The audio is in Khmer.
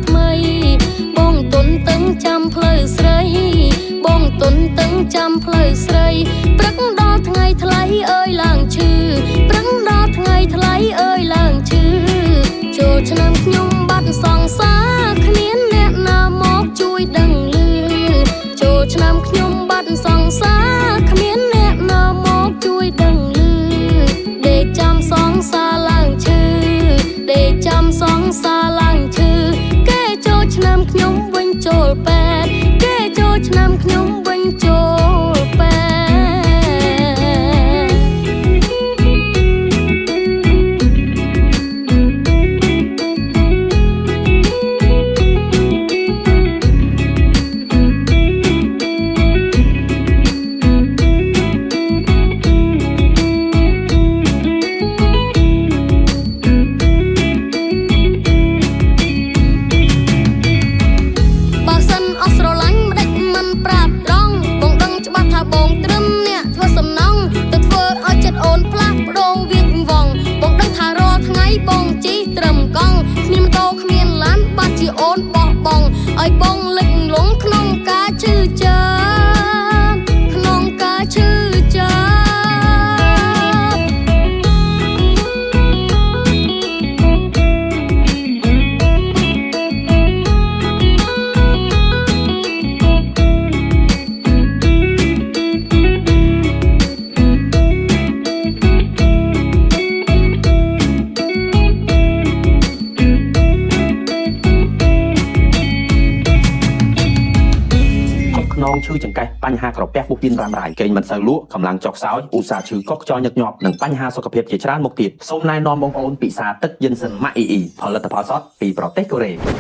ថ្មីបងទុនតឹងចាំផ្លូវស្រីបងទុនតឹងចាំផ្លូវស្រីព្រឹកដល់ថ្ងៃថ្លៃអើយឡើងឈឺព្រឹកដល់ថ្ងៃថ្លៃអើយឡើងឈឺចូលឆ្នាំខ្ញុំបាត់សង្សារគ្មានអ្នកណាមកជួយដឹងឮចូលឆ្នាំខ្ញុំបាត់សង្សារគ្មានអ្នកណាមកជួយដឹងឮដេកចាំសង្សារឡើងឈឺដេកចាំសង្សារឡើងឈឺគេចូលឆ្នាំខ្ញុំវិញចូលពេទ្យគេចូលឆ្នាំខ្ញុំវិញចូលពេទ្យបងត្រឹមអ្នកធ្វើសំណងទៅធ្វើឲ្យចិត្តអូនផ្លាស់ប្ដូរវាងវងបងដឹងថារាល់ថ្ងៃបងជិះត្រឹមកង់គ្មានម៉ូតូគ្មានឡានបាត់ជាអូនបោះបង់ឲ្យបងលិចលងក្នុងការឈឺចាប់ក្នុងការឈឺចាប់នងឈឺចង្កេះបញ្ហាក្រពះពុះទៀនរ៉ាំរ៉ៃគេងមិនសូវលក់កម្លាំងចុកសោយឧស្សាហ៍ឈឺកកខ្យល់ញឹកញាប់និងបញ្ហាសុខភាពជាច្រើនមុខទៀតសូមណែនាំបងប្អូនពិសាទឹកយិនសិនម៉ាក់អ៊ីផលិតផលសតពីប្រទេសកូរ៉េ